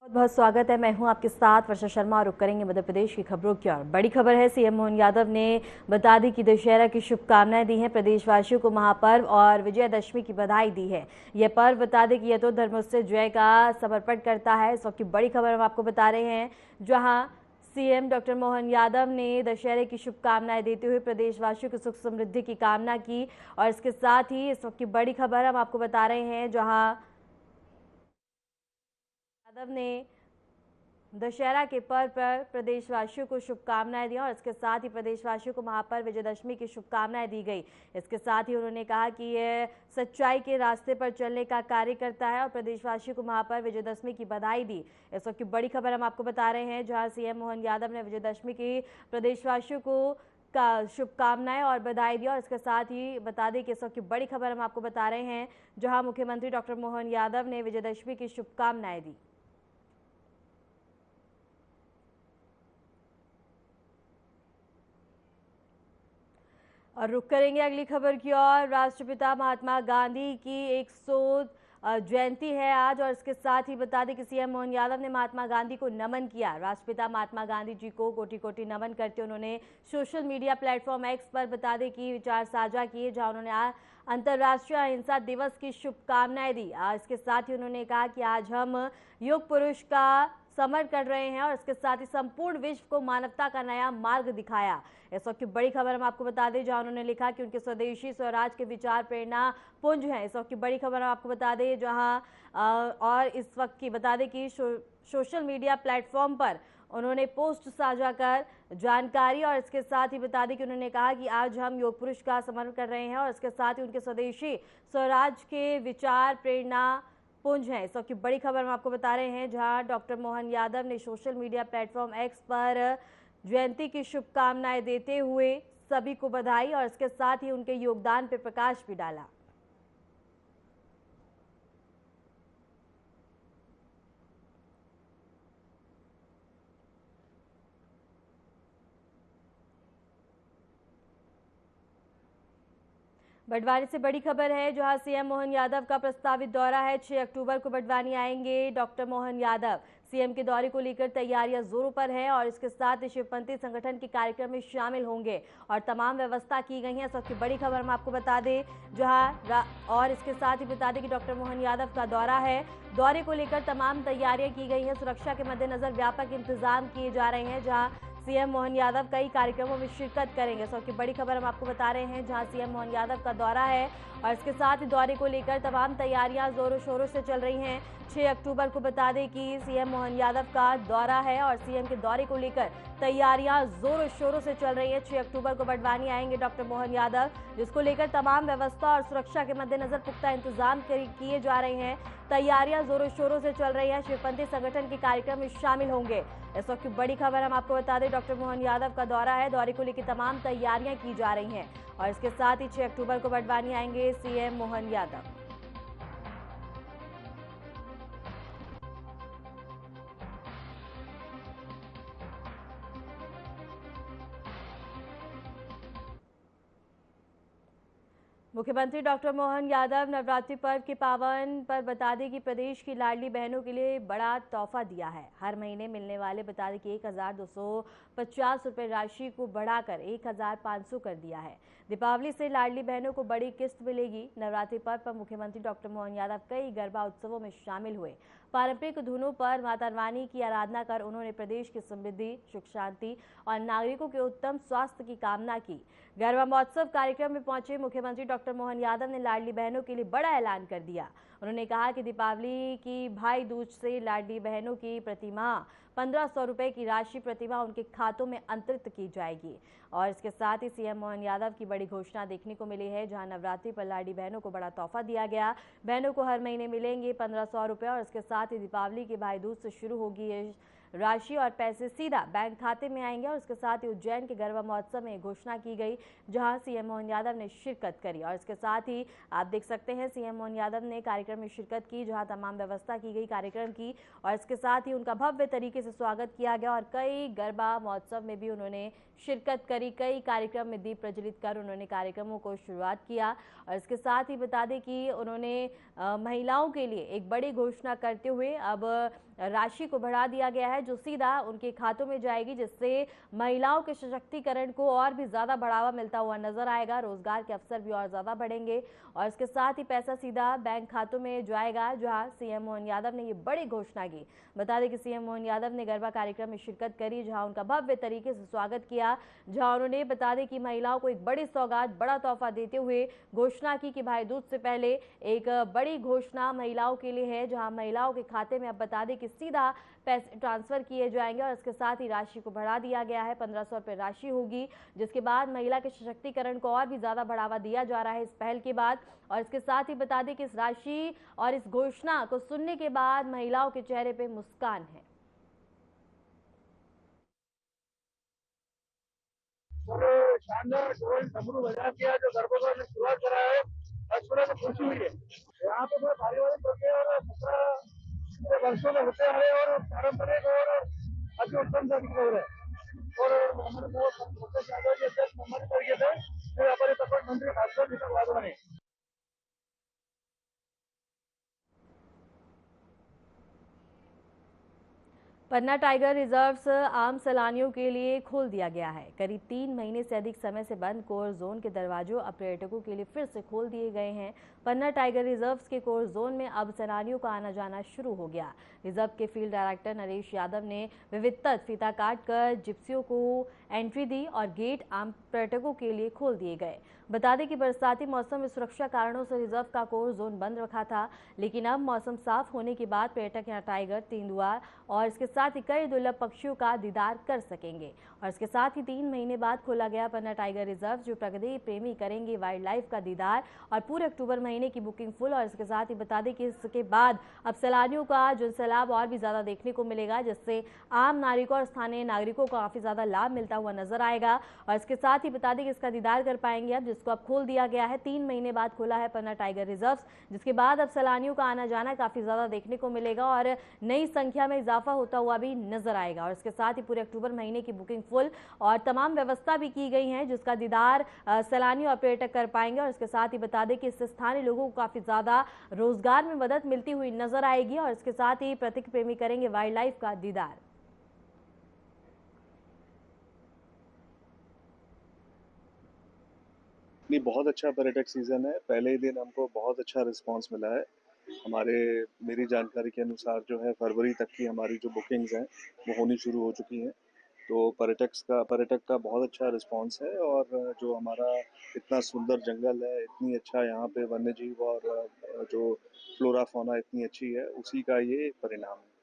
बहुत स्वागत है। मैं हूं आपके साथ वर्षा शर्मा और रुक करेंगे मध्य प्रदेश की खबरों की ओर। बड़ी खबर है, सीएम मोहन यादव ने बता दी कि दशहरा की शुभकामनाएं दी हैं। प्रदेशवासियों को महापर्व और विजयदशमी की बधाई दी है। यह पर्व बता दें कि यह तो धर्म से जय का समर्पण करता है। इस वक्त की बड़ी खबर हम आपको बता रहे हैं, जहाँ सीएम डॉक्टर मोहन यादव ने दशहरे की शुभकामनाएं देते हुए प्रदेशवासियों की सुख समृद्धि की कामना की। और इसके साथ ही इस वक्त की बड़ी खबर हम आपको बता रहे हैं, जहां यादव ने दशहरा के पर्व पर प्रदेशवासियों को शुभकामनाएं दी और इसके साथ ही प्रदेशवासियों को महापर्व विजयदशमी की शुभकामनाएं दी गई। इसके साथ ही उन्होंने कहा कि यह सच्चाई के रास्ते पर चलने का कार्य करता है और प्रदेशवासियों को महापर्व विजयदशमी की बधाई दी। इस वक्त की बड़ी खबर हम आपको बता रहे हैं, जहां सीएम मोहन यादव ने विजयदशमी की प्रदेशवासियों को का शुभकामनाएं और बधाई दी। और इसके साथ ही बता दें कि इस वक्त की बड़ी खबर हम आपको बता रहे हैं, जहां मुख्यमंत्री डॉक्टर मोहन यादव ने विजयदशमी की शुभकामनाएं दी। और रुक करेंगे अगली खबर की ओर। राष्ट्रपिता महात्मा गांधी की 100 जयंती है आज, और इसके साथ ही बता दें कि सीएम मोहन यादव ने महात्मा गांधी को नमन किया। राष्ट्रपिता महात्मा गांधी जी को कोटि कोटि नमन करते उन्होंने सोशल मीडिया प्लेटफॉर्म एक्स पर बता दें कि विचार साझा किए, जहां उन्होंने अंतर्राष्ट्रीय अहिंसा दिवस की शुभकामनाएं दी। इसके साथ ही उन्होंने कहा कि आज हम युग पुरुष का समर कर रहे हैं और इसके साथ ही संपूर्ण विश्व को मानवता का नया मार्ग दिखाया। इस वक्त की बड़ी खबर हम आपको बता दें, जहां उन्होंने लिखा कि उनके स्वदेशी स्वराज के विचार प्रेरणा पुंज हैं। इस वक्त की बड़ी खबर हम आपको बता दें, जहां और इस वक्त की बता दें कि सोशल मीडिया प्लेटफॉर्म पर उन्होंने पोस्ट साझा कर जानकारी, और इसके साथ ही बता दें कि उन्होंने कहा कि आज हम योग पुरुष का समर्पण कर रहे हैं और इसके साथ ही उनके स्वदेशी स्वराज के विचार प्रेरणा पुंज है। इस वक्त की बड़ी खबर हम आपको बता रहे हैं, जहां डॉक्टर मोहन यादव ने सोशल मीडिया प्लेटफॉर्म एक्स पर जयंती की शुभकामनाएं देते हुए सभी को बधाई और इसके साथ ही उनके योगदान पर प्रकाश भी डाला। बड़वानी से बड़ी खबर है, जहां सीएम मोहन यादव का प्रस्तावित दौरा है। 6 अक्टूबर को बड़वानी आएंगे डॉक्टर मोहन यादव। सीएम के दौरे को लेकर तैयारियां जोरों पर है और इसके साथ ही शिवपंथी संगठन के कार्यक्रम में शामिल होंगे और तमाम व्यवस्था की गई है। सबकी बड़ी खबर हम आपको बता दें, जहां और इसके साथ ही बता दें कि डॉक्टर मोहन यादव का दौरा है। दौरे को लेकर तमाम तैयारियां की गई हैं। सुरक्षा के मद्देनजर व्यापक इंतजाम किए जा रहे हैं, जहां सीएम मोहन यादव कई कार्यक्रमों में शिरकत करेंगे। सबकी बड़ी खबर हम आपको बता रहे हैं, जहां सीएम मोहन यादव का दौरा है और इसके साथ ही दौरे को लेकर तमाम तैयारियां जोरों शोरों से चल रही हैं। 6 अक्टूबर को बता दें कि सीएम मोहन यादव का दौरा है और सीएम के दौरे को लेकर तैयारियां जोरों शोरों से चल रही है। 6 अक्टूबर को बड़वानी आएंगे डॉक्टर मोहन यादव, जिसको लेकर तमाम व्यवस्था और सुरक्षा के मद्देनजर पुख्ता इंतजाम किए जा रहे हैं। तैयारियां जोरों शोरों से चल रही है। शिवपंथी संगठन के कार्यक्रम में शामिल होंगे। इस वक्त की बड़ी खबर हम आपको बता दें, डॉक्टर मोहन यादव का दौरा है। दौरे को लेकर तमाम तैयारियां की जा रही हैं और इसके साथ ही 6 अक्टूबर को बड़वानी आएंगे सीएम मोहन यादव। मुख्यमंत्री डॉक्टर मोहन यादव नवरात्रि पर्व के पावन पर बता दें कि प्रदेश की लाडली बहनों के लिए बड़ा तोहफा दिया है। हर महीने मिलने वाले बता दें कि 1250 रुपये राशि को बढ़ाकर 1500 कर दिया है। दीपावली से लाडली बहनों को बड़ी किस्त मिलेगी। नवरात्रि पर्व पर मुख्यमंत्री डॉक्टर मोहन यादव कई गरबा उत्सवों में शामिल हुए। पारंपरिक धुनों पर माता रानी की आराधना कर उन्होंने प्रदेश की समृद्धि, सुख शांति और नागरिकों के उत्तम स्वास्थ्य की कामना की। गरबा महोत्सव कार्यक्रम में पहुंचे मुख्यमंत्री डॉक्टर मोहन यादव ने लाडली बहनों के लिए बड़ा ऐलान कर दिया। उन्होंने कहा कि दीपावली की भाई दूज से लाडली बहनों की प्रतिमाह 1500 रुपए की राशि प्रतिमाह उनके खातों में अंतरित की जाएगी। और इसके साथ ही सीएम मोहन यादव की बड़ी घोषणा देखने को मिली है, जहां नवरात्रि पर लाडली बहनों को बड़ा तोहफा दिया गया। बहनों को हर महीने मिलेंगे 1500 रुपए और इसके साथ ही दीपावली के भाई दूज से शुरू होगी ये राशि और पैसे सीधा बैंक खाते में आएंगे। और इसके साथ ही उज्जैन के गरबा महोत्सव में घोषणा की गई, जहां सीएम मोहन यादव ने शिरकत करी। और इसके साथ ही आप देख सकते हैं सीएम मोहन यादव ने कार्यक्रम में शिरकत की, जहां तमाम व्यवस्था की गई कार्यक्रम की। और इसके साथ ही उनका भव्य तरीके से स्वागत किया गया और कई गरबा महोत्सव में भी उन्होंने शिरकत करी। कई कार्यक्रम में दीप प्रज्वलित कर उन्होंने कार्यक्रमों को शुरुआत किया। और इसके साथ ही बता दें कि उन्होंने महिलाओं के लिए एक बड़ी घोषणा करते हुए अब राशि को बढ़ा दिया गया है, जो सीधा उनके खातों में जाएगी, जिससे महिलाओं के सशक्तिकरण को और भी ज्यादा बढ़ावा मिलता हुआ नजर आएगा। रोजगार के अवसर भी और ज्यादा बढ़ेंगे। और इसके साथ ही पैसा सीधा बैंक खातों में जाएगा, जहां सीएम मोहन यादव ने ये बड़ी घोषणा की। बता दें कि सीएम मोहन यादव ने गरबा कार्यक्रम में शिरकत करी, जहां उनका भव्य तरीके से स्वागत किया, जहां उन्होंने बता दें कि महिलाओं को एक बड़ी सौगात, बड़ा तोहफा देते हुए घोषणा की कि भाई दूज से पहले एक बड़ी घोषणा महिलाओं के लिए है, जहां महिलाओं के खाते में अब बता दें कि सीधा पैसे ट्रांसफर किए जाएंगे। और इसके साथ ही राशि को बढ़ा दिया गया है, 1500 रुपये राशि होगी, जिसके बाद महिला के सशक्तिकरण को और भी ज्यादा बढ़ावा दिया जा रहा है इस पहल के बाद। और इसके साथ ही बता दें कि इस राशि और इस घोषणा को सुनने के बाद महिलाओं के चेहरे पे मुस्कान है। शानदार ढोल डमरू बजा के जो गरबा का शुरुआत करा है, आज पूरा खुशी हुई है। यहाँ पे बड़े पारिवारिक बच्चे और 17 वर्षों में होते आए और पारंपरिक और अति उत्तम तरीके हो रहे हैं। और हमारे मुकेश यादव जी अध्यक्ष सम्मानित तरीके से हमारे तपन मंत्री भास्कर जी का वाद बने। पन्ना टाइगर रिजर्व्स आम सैलानियों के लिए खोल दिया गया है। करीब 3 महीने से अधिक समय से बंद कोर जोन के दरवाजों अब पर्यटकों के लिए फिर से खोल दिए गए हैं। पन्ना टाइगर रिजर्व्स के कोर जोन में अब सैलानियों का आना जाना शुरू हो गया। रिजर्व के फील्ड डायरेक्टर नरेश यादव ने विविधता फीता काट कर जिप्सियों को एंट्री दी और गेट आम पर्यटकों के लिए खोल दिए गए। बता दें कि बरसाती मौसम में सुरक्षा कारणों से रिजर्व का कोर जोन बंद रखा था, लेकिन अब मौसम साफ होने के बाद पर्यटक यहां टाइगर, तेंदुआ और इसके साथ ही कई दुर्लभ पक्षियों का दीदार कर सकेंगे। और इसके साथ ही 3 महीने बाद खोला गया पन्ना टाइगर रिजर्व, जो प्रकृति प्रेमी करेंगे वाइल्ड लाइफ का दीदार। और पूरे अक्टूबर महीने की बुकिंग फुल। और इसके साथ ही बता दें कि इसके बाद अब सैलानियों का जनसैलाब और भी ज्यादा देखने को मिलेगा, जिससे आम नागरिकों और स्थानीय नागरिकों को काफी ज्यादा लाभ मिलता हुआ नजर आएगा। और इसके साथ ही बता दें कि इसका दीदार कर पाएंगे अब, जिसको अब खोल दिया गया है। 3 महीने बाद खोला है पन्ना टाइगर रिजर्व, जिसके बाद अब सैलानियों का आना जाना काफी ज्यादा देखने को मिलेगा और नई संख्या में इजाफा होता हुआ भी नजर आएगा। और इसके साथ ही पूरे अक्टूबर महीने की बुकिंग फुल और तमाम व्यवस्था भी की गई है, जिसका दीदार सैलानी और पर्यटक कर पाएंगे। और इसके साथ ही बता दें कि इससे स्थानीय लोगों को काफी ज्यादा रोजगार में मदद मिलती हुई नजर आएगी। और इसके साथ ही प्रकृति प्रेमी करेंगे वाइल्ड लाइफ का दीदार। नहीं, बहुत अच्छा पर्यटक सीजन है। पहले ही दिन हमको बहुत अच्छा रिस्पांस मिला है। मेरी जानकारी के अनुसार जो है फरवरी तक की हमारी जो बुकिंग्स हैं वो होनी शुरू हो चुकी हैं। तो पर्यटक का बहुत अच्छा रिस्पांस है। और जो हमारा इतना सुंदर जंगल है, इतनी अच्छा यहाँ पे वन्य जीव और जो फ्लोरा फौना इतनी अच्छी है, उसी का ये परिणाम है।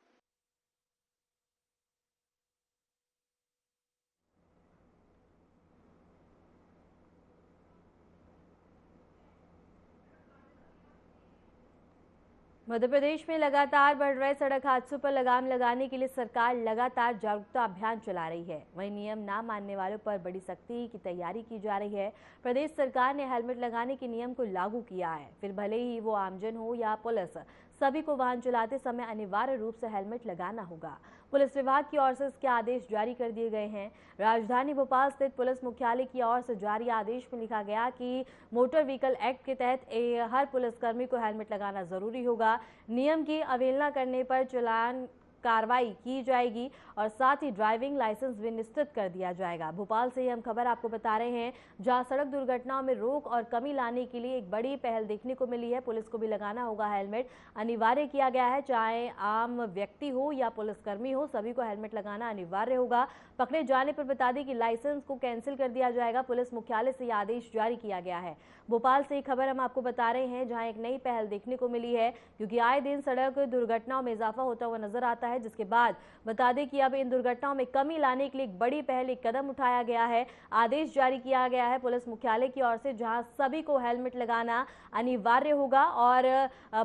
मध्य प्रदेश में लगातार बढ़ रहे सड़क हादसों पर लगाम लगाने के लिए सरकार लगातार जागरूकता अभियान चला रही है। वहीं नियम ना मानने वालों पर बड़ी सख्ती की तैयारी की जा रही है। प्रदेश सरकार ने हेलमेट लगाने के नियम को लागू किया है। फिर भले ही वो आमजन हो या पुलिस, सभी को वाहन चलाते समय अनिवार्य रूप से हेलमेट लगाना होगा। पुलिस विभाग की ओर से इसके आदेश जारी कर दिए गए हैं। राजधानी भोपाल स्थित पुलिस मुख्यालय की ओर से जारी आदेश में लिखा गया कि मोटर व्हीकल एक्ट के तहत हर पुलिसकर्मी को हेलमेट लगाना जरूरी होगा। नियम की अवहेलना करने पर चालान कार्रवाई की जाएगी और साथ ही ड्राइविंग लाइसेंस भी निश्चित कर दिया जाएगा। भोपाल से ही हम खबर आपको बता रहे हैं, जहां सड़क दुर्घटनाओं में रोक और कमी लाने के लिए एक बड़ी पहल देखने को मिली है। पुलिस को भी लगाना होगा हेलमेट, अनिवार्य किया गया है। चाहे आम व्यक्ति हो या पुलिसकर्मी हो, सभी को हेलमेट लगाना अनिवार्य होगा। पकड़े जाने पर बता दें कि लाइसेंस को कैंसिल कर दिया जाएगा। पुलिस मुख्यालय से यह आदेश जारी किया गया है। भोपाल से ही खबर हम आपको बता रहे हैं, जहां एक नई पहल देखने को मिली है, क्योंकि आए दिन सड़क दुर्घटनाओं में इजाफा होता हुआ नजर आता है। है, जिसके बाद बता दें कि अब इन दुर्घटनाओं में कमी लाने के लिए एक बड़ी पहल, एक कदम उठाया गया है। आदेश जारी किया गया है पुलिस मुख्यालय की ओर से, जहां सभी को हेलमेट लगाना अनिवार्य होगा और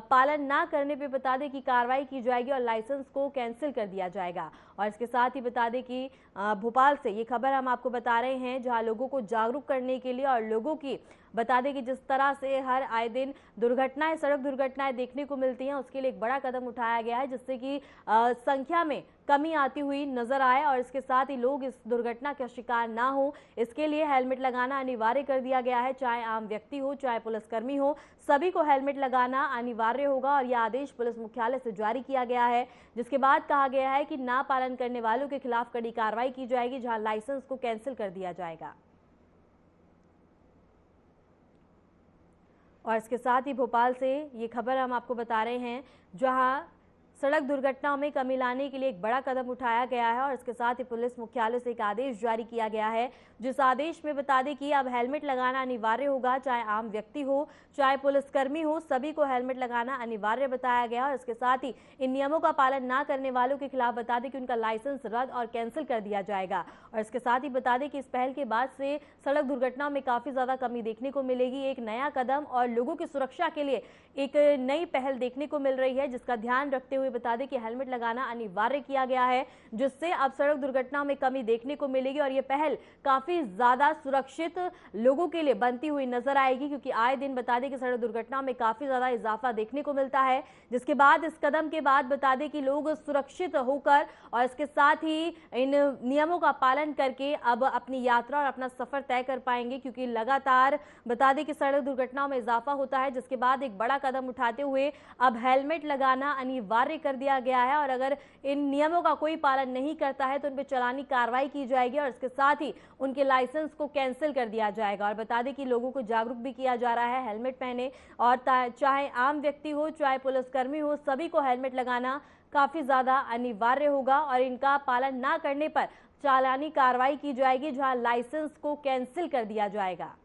पालन ना करने पर बता दें कि कार्रवाई की जाएगी और लाइसेंस को कैंसिल कर दिया जाएगा। और इसके साथ ही बता दें कि भोपाल से ये खबर हम आपको बता रहे हैं, जहां लोगों को जागरूक करने के लिए और लोगों की बता दें कि जिस तरह से हर आए दिन दुर्घटनाएं, सड़क दुर्घटनाएं देखने को मिलती हैं, उसके लिए एक बड़ा कदम उठाया गया है, जिससे कि संख्या में कमी आती हुई नजर आए और इसके साथ ही लोग इस दुर्घटना का शिकार ना हो, इसके लिए हेलमेट लगाना अनिवार्य कर दिया गया है। चाहे आम व्यक्ति हो, चाहे पुलिसकर्मी हो, सभी को हेलमेट लगाना अनिवार्य होगा और यह आदेश पुलिस मुख्यालय से जारी किया गया है, जिसके बाद कहा गया है कि ना पालन करने वालों के खिलाफ कड़ी कार्रवाई की जाएगी, जहां लाइसेंस को कैंसिल कर दिया जाएगा। और इसके साथ ही भोपाल से ये खबर हम आपको बता रहे हैं, जहां सड़क दुर्घटनाओं में कमी लाने के लिए एक बड़ा कदम उठाया गया है और इसके साथ ही पुलिस मुख्यालय से एक आदेश जारी किया गया है, जिस आदेश में बता दें कि अब हेलमेट लगाना अनिवार्य होगा। चाहे आम व्यक्ति हो, चाहे पुलिसकर्मी हो, सभी को हेलमेट लगाना अनिवार्य बताया गया और इसके साथ ही इन नियमों का पालन ना करने वालों के खिलाफ बता दें कि उनका लाइसेंस रद्द और कैंसिल कर दिया जाएगा। और इसके साथ ही बता दें कि इस पहल के बाद से सड़क दुर्घटनाओं में काफी ज्यादा कमी देखने को मिलेगी। एक नया कदम और लोगों की सुरक्षा के लिए एक नई पहल देखने को मिल रही है, जिसका ध्यान रखते हुए बता दें कि हेलमेट लगाना अनिवार्य किया गया है, जिससे अब सड़क दुर्घटनाओं में कमी देखने को मिलेगी और ये पहल काफी ज्यादा सुरक्षित लोगों के लिए बनती हुई नजर आएगी, क्योंकि आए दिन बता दें कि सड़क दुर्घटनाओं में काफी ज्यादा इजाफा देखने को मिलता है। जिसके बाद इस कदम के बाद बता दें कि लोग सुरक्षित होकर और इसके साथ ही इन नियमों का पालन करके अब अपनी यात्रा और अपना सफर तय कर पाएंगे, क्योंकि लगातार बता दें कि सड़क दुर्घटनाओं में इजाफा होता है, जिसके बाद एक बड़ा कदम उठाते हुए अब हेलमेट लगाना अनिवार्य कर दिया गया है और अगर इन नियमों का कोई पालन नहीं करता है तो उन पर चालानी कार्रवाई की जाएगी और इसके साथ ही उनके लाइसेंस को कैंसिल कर दिया जाएगा। और बता दें कि लोगों को जागरूक भी किया जा रहा है, हेलमेट पहने और चाहे आम व्यक्ति हो, चाहे पुलिसकर्मी हो, सभी को हेलमेट लगाना काफी ज्यादा अनिवार्य होगा और इनका पालन ना करने पर चालानी कार्रवाई की जाएगी, जहां लाइसेंस को कैंसिल कर दिया जाएगा।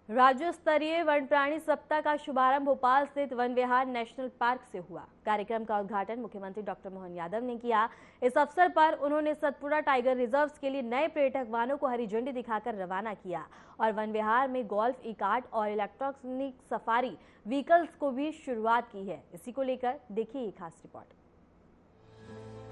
राज्य स्तरीय वन प्राणी सप्ताह का शुभारंभ भोपाल स्थित वन विहार नेशनल पार्क से हुआ। कार्यक्रम का उद्घाटन मुख्यमंत्री डॉक्टर मोहन यादव ने किया। इस अवसर पर उन्होंने सतपुड़ा टाइगर रिजर्व के लिए नए पर्यटक वाहनों को हरी झंडी दिखाकर रवाना किया और वन विहार में गोल्फ ई कार्ट और इलेक्ट्रॉनिक सफारी व्हीकल्स को भी शुरुआत की है। इसी को लेकर देखिए ये खास रिपोर्ट।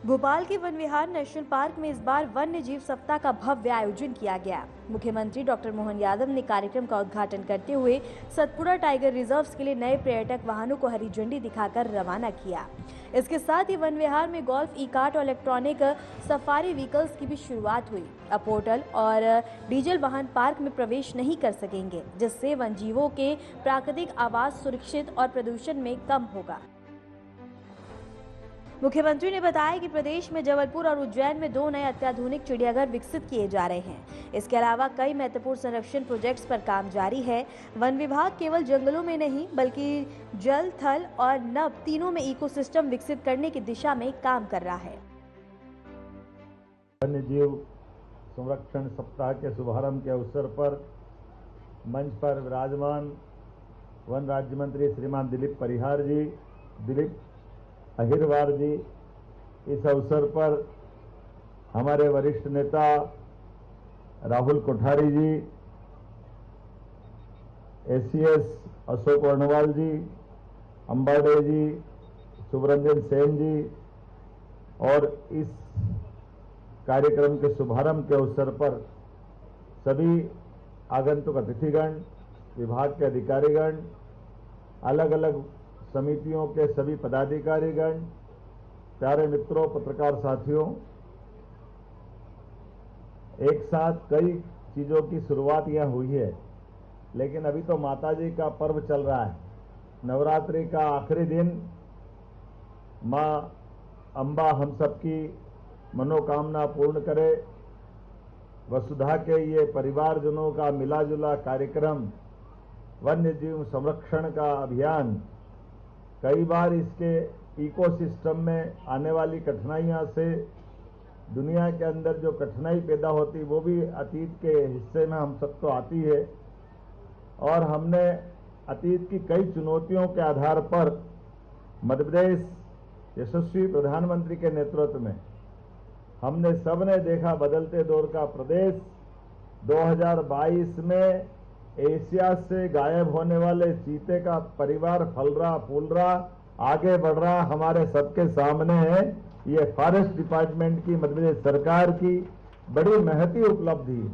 भोपाल के वन विहार नेशनल पार्क में इस बार वन्य जीव सप्ताह का भव्य आयोजन किया गया। मुख्यमंत्री डॉक्टर मोहन यादव ने कार्यक्रम का उद्घाटन करते हुए सतपुड़ा टाइगर रिजर्व के लिए नए पर्यटक वाहनों को हरी झंडी दिखाकर रवाना किया। इसके साथ ही वन विहार में गोल्फ ई कार्ट और इलेक्ट्रॉनिक सफारी व्हीकल्स की भी शुरुआत हुई। अब पोर्टल और डीजल वाहन पार्क में प्रवेश नहीं कर सकेंगे, जिससे वन जीवों के प्राकृतिक आवास सुरक्षित और प्रदूषण में कम होगा। मुख्यमंत्री ने बताया कि प्रदेश में जबलपुर और उज्जैन में 2 नए अत्याधुनिक चिड़ियाघर विकसित किए जा रहे हैं। इसके अलावा कई महत्वपूर्ण संरक्षण प्रोजेक्ट्स पर काम जारी है। वन विभाग केवल जंगलों में नहीं बल्कि जल, थल और नभ तीनों में इकोसिस्टम विकसित करने की दिशा में काम कर रहा है। वन्य जीव संरक्षण सप्ताह के शुभारंभ के अवसर पर मंच पर विराजमान वन राज्य मंत्री श्रीमान दिलीप परिहार जी, दिलीप अहिरवार जी, इस अवसर पर हमारे वरिष्ठ नेता राहुल कोठारी जी, एसीएस अशोक वर्णवाल जी, अंबाडे जी, सुब्रंजन सेन जी और इस कार्यक्रम के शुभारंभ के अवसर पर सभी आगंतुक अतिथिगण, विभाग के अधिकारीगण, अलग अलग समितियों के सभी पदाधिकारीगण, प्यारे मित्रों, पत्रकार साथियों, एक साथ कई चीजों की शुरुआत यह हुई है, लेकिन अभी तो माताजी का पर्व चल रहा है। नवरात्रि का आखिरी दिन मां अंबा हम सबकी मनोकामना पूर्ण करे। वसुधा के ये परिवारजनों का मिला जुला कार्यक्रम, वन्य जीव संरक्षण का अभियान, कई बार इसके इकोसिस्टम में आने वाली कठिनाइयों से दुनिया के अंदर जो कठिनाई पैदा होती वो भी अतीत के हिस्से में हम सबको आती है। और हमने अतीत की कई चुनौतियों के आधार पर मध्य प्रदेश यशस्वी प्रधानमंत्री के नेतृत्व में हमने सबने देखा बदलते दौर का प्रदेश 2022 में एशिया से गायब होने वाले चीते का परिवार फल रहा फूल रहा आगे बढ़ रहा हमारे सबके सामने है। ये फॉरेस्ट डिपार्टमेंट की मध्य प्रदेश सरकार की बड़ी महती उपलब्धि है।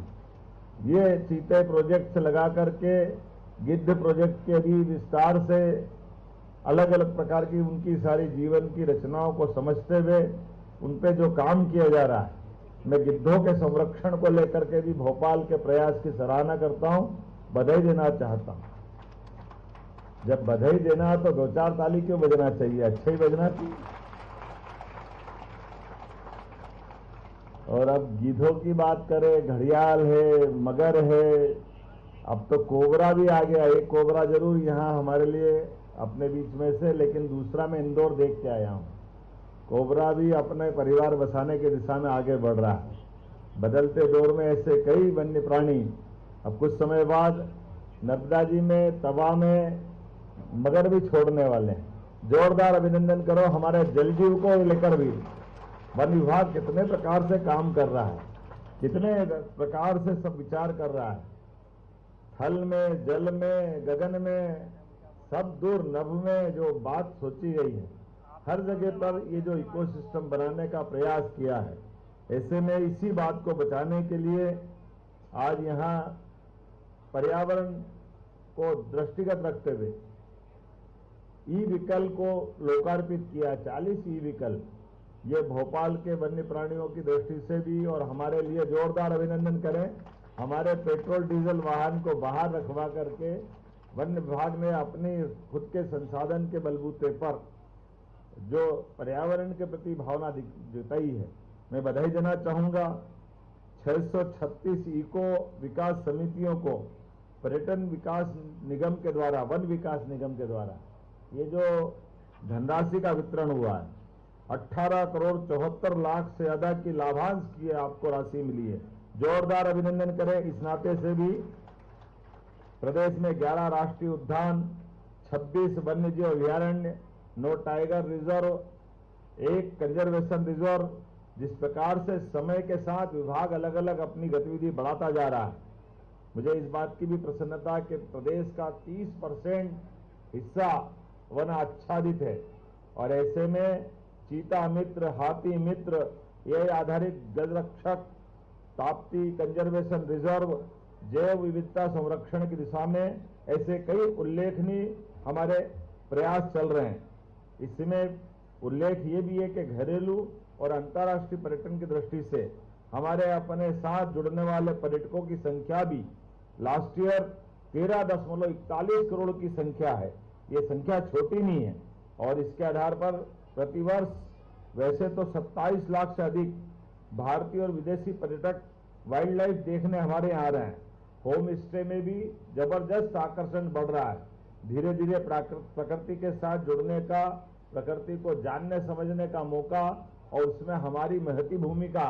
ये चीते प्रोजेक्ट से लगा करके गिद्ध प्रोजेक्ट के भी विस्तार से अलग अलग प्रकार की उनकी सारी जीवन की रचनाओं को समझते हुए उन पे जो काम किया जा रहा है, मैं गिद्धों के संरक्षण को लेकर के भी भोपाल के प्रयास की सराहना करता हूं, बधाई देना चाहता हूं। जब बधाई देना तो दो चार ताली क्यों बजना चाहिए, अच्छा ही बजना चाहिए। और अब गिद्धों की बात करें, घड़ियाल है, मगर है, अब तो कोबरा भी आ गया। एक कोबरा जरूर यहाँ हमारे लिए अपने बीच में से, लेकिन दूसरा मैं इंदौर देख के आया हूँ। कोबरा भी अपने परिवार बसाने की दिशा में आगे बढ़ रहा है। बदलते दौर में ऐसे कई वन्य प्राणी अब कुछ समय बाद नर्मदा जी में, तवा में मगर भी छोड़ने वाले हैं। जोरदार अभिनंदन करो हमारे जलजीव को लेकर भी वन विभाग कितने प्रकार से काम कर रहा है, कितने प्रकार से सब विचार कर रहा है। थल में, जल में, गगन में, सब दूर नभ में जो बात सोची गई है, हर जगह पर ये जो इकोसिस्टम बनाने का प्रयास किया है, ऐसे में इसी बात को बचाने के लिए आज यहाँ पर्यावरण को दृष्टिगत रखते हुए ई व्हीकल को लोकार्पित किया। 40 ई व्हीकल, ये भोपाल के वन्य प्राणियों की दृष्टि से भी और हमारे लिए जोरदार अभिनंदन करें। हमारे पेट्रोल डीजल वाहन को बाहर रखवा करके वन विभाग ने अपनी खुद के संसाधन के बलबूते पर जो पर्यावरण के प्रति भावना जताई है, मैं बधाई देना चाहूंगा। 636 इको विकास समितियों को पर्यटन विकास निगम के द्वारा, वन विकास निगम के द्वारा ये जो धनराशि का वितरण हुआ है, 18 करोड़ 74 लाख से ज्यादा की लाभांश की आपको राशि मिली है। जोरदार अभिनंदन करें। इस नाते से भी प्रदेश में 11 राष्ट्रीय उद्यान, 26 वन्यजीव अभयारण्य, 9 टाइगर रिजर्व, 1 कंजर्वेशन रिजर्व, जिस प्रकार से समय के साथ विभाग अलग अलग अपनी गतिविधि बढ़ाता जा रहा है, मुझे इस बात की भी प्रसन्नता कि प्रदेश का 30% हिस्सा वन आच्छादित है। और ऐसे में चीता मित्र, हाथी मित्र, ये आधारित गजरक्षक, ताप्ती कंजर्वेशन रिजर्व, जैव विविधता संरक्षण की दिशा में ऐसे कई उल्लेखनीय हमारे प्रयास चल रहे हैं। इसमें उल्लेख ये भी है कि घरेलू और अंतर्राष्ट्रीय पर्यटन की दृष्टि से हमारे अपने साथ जुड़ने वाले पर्यटकों की संख्या भी लास्ट ईयर 13.41 करोड़ की संख्या है। ये संख्या छोटी नहीं है। और इसके आधार पर प्रतिवर्ष वैसे तो 27 लाख से अधिक भारतीय और विदेशी पर्यटक वाइल्ड लाइफ देखने हमारे यहाँ आ रहे हैं। होम स्टे में भी जबरदस्त आकर्षण बढ़ रहा है। धीरे धीरे प्रकृति के साथ जुड़ने का, प्रकृति को जानने समझने का मौका और उसमें हमारी महती भूमिका,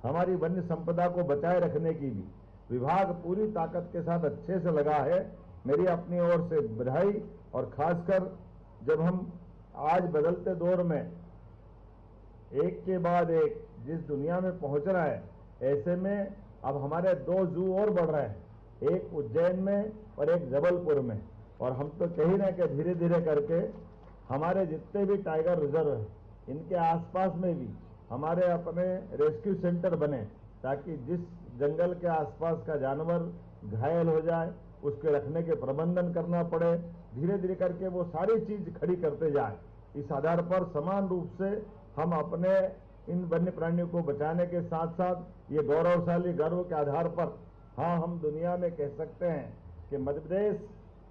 हमारी वन्य संपदा को बचाए रखने की भी विभाग पूरी ताकत के साथ अच्छे से लगा है। मेरी अपनी ओर से बधाई। और खासकर जब हम आज बदलते दौर में एक के बाद एक जिस दुनिया में पहुंच रहा है, ऐसे में अब हमारे 2 जू और बढ़ रहे हैं, एक उज्जैन में और एक जबलपुर में। और हम तो कह ही रहे हैं कि धीरे धीरे करके हमारे जितने भी टाइगर रिजर्व हैं, इनके आसपास में भी हमारे अपने रेस्क्यू सेंटर बने, ताकि जिस जंगल के आसपास का जानवर घायल हो जाए उसके रखने के प्रबंधन करना पड़े, धीरे धीरे करके वो सारी चीज खड़ी करते जाए। इस आधार पर समान रूप से हम अपने इन वन्य प्राणियों को बचाने के साथ साथ ये गौरवशाली गर्व के आधार पर, हाँ, हम दुनिया में कह सकते हैं कि मध्य प्रदेश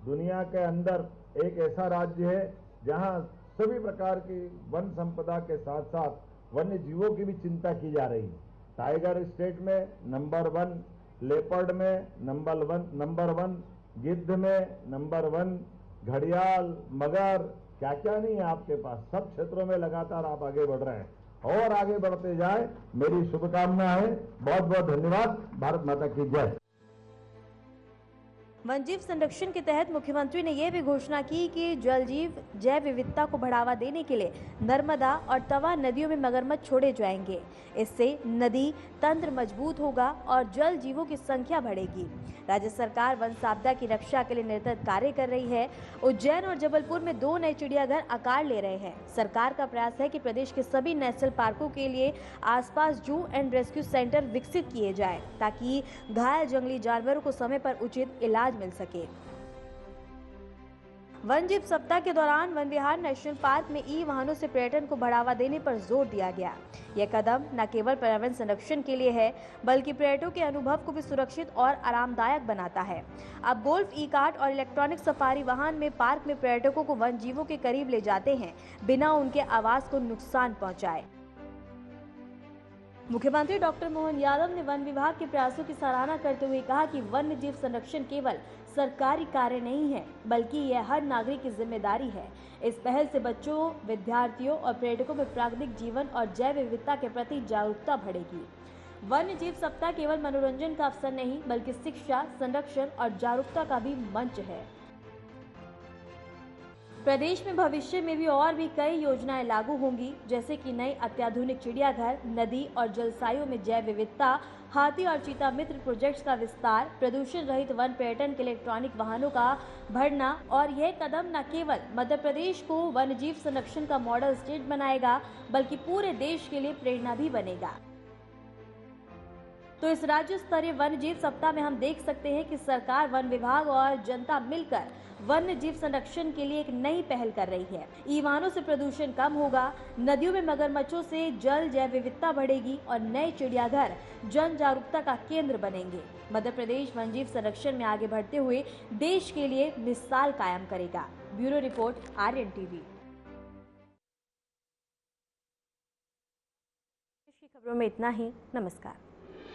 दुनिया के अंदर एक ऐसा राज्य है जहाँ सभी प्रकार की वन संपदा के साथ साथ वन्य जीवों की भी चिंता की जा रही है। टाइगर स्टेट में नंबर 1, लेपर्ड में नंबर 1, गिद्ध में नंबर 1, घड़ियाल, मगर, क्या क्या नहीं है आपके पास। सब क्षेत्रों में लगातार आप आगे बढ़ रहे हैं और आगे बढ़ते जाए, मेरी शुभकामना है। बहुत बहुत धन्यवाद। भारत माता की जय। वन जीव संरक्षण के तहत मुख्यमंत्री ने यह भी घोषणा की कि जल जीव जैव विविधता को बढ़ावा देने के लिए नर्मदा और तवा नदियों में मगरमच्छ छोड़े जाएंगे। इससे नदी तंत्र मजबूत होगा और जल जीवों की संख्या बढ़ेगी। राज्य सरकार वन संपदा की रक्षा के लिए निरंतर कार्य कर रही है। उज्जैन और जबलपुर में 2 नए चिड़ियाघर आकार ले रहे हैं। सरकार का प्रयास है कि प्रदेश के सभी नेशनल पार्कों के लिए आसपास जू एंड रेस्क्यू सेंटर विकसित किए जाएं, ताकि घायल जंगली जानवरों को समय पर उचित इलाज मिल सके। वन जीव सप्ताह के दौरान वन विहार नेशनल पार्क में ई वाहनों से पर्यटन को बढ़ावा देने पर जोर दिया गया। यह कदम न केवल पर्यावरण संरक्षण के लिए है, बल्कि पर्यटकों के अनुभव को भी सुरक्षित और आरामदायक बनाता है। अब गोल्फ, ई कार्ट और इलेक्ट्रॉनिक सफारी वाहन में पार्क में पर्यटकों को वन जीवों के करीब ले जाते हैं, बिना उनके आवास को नुकसान पहुँचाए। मुख्यमंत्री डॉक्टर मोहन यादव ने वन विभाग के प्रयासों की सराहना करते हुए कहा कि वन्य जीव संरक्षण केवल सरकारी कार्य नहीं है, बल्कि यह हर नागरिक की जिम्मेदारी है। इस पहल से बच्चों, विद्यार्थियों और पर्यटकों में प्राकृतिक जीवन और जैव विविधता के प्रति जागरूकता बढ़ेगी। वन्य जीव सप्ताह केवल मनोरंजन का अवसर नहीं, बल्कि शिक्षा, संरक्षण और जागरूकता का भी मंच है। प्रदेश में भविष्य में भी कई योजनाएं लागू होंगी, जैसे कि नए अत्याधुनिक चिड़ियाघर, नदी और जलसायों में जैव विविधता, हाथी और चीता मित्र प्रोजेक्ट्स का विस्तार, प्रदूषण रहित वन पर्यटन के इलेक्ट्रॉनिक वाहनों का बढ़ना। और यह कदम न केवल मध्य प्रदेश को वन्य जीव संरक्षण का मॉडल स्टेट बनाएगा, बल्कि पूरे देश के लिए प्रेरणा भी बनेगा। तो इस राज्य स्तरीय वन्य जीव सप्ताह में हम देख सकते हैं कि सरकार, वन विभाग और जनता मिलकर वन्य जीव संरक्षण के लिए एक नई पहल कर रही है। ई वाहनों से प्रदूषण कम होगा, नदियों में मगरमच्छों से जल जैव विविधता बढ़ेगी और नए चिड़ियाघर जन जागरूकता का केंद्र बनेंगे। मध्य प्रदेश वन जीव संरक्षण में आगे बढ़ते हुए देश के लिए मिसाल कायम करेगा। Bureau report, Aryan TV. खबरों में इतना ही। नमस्कार।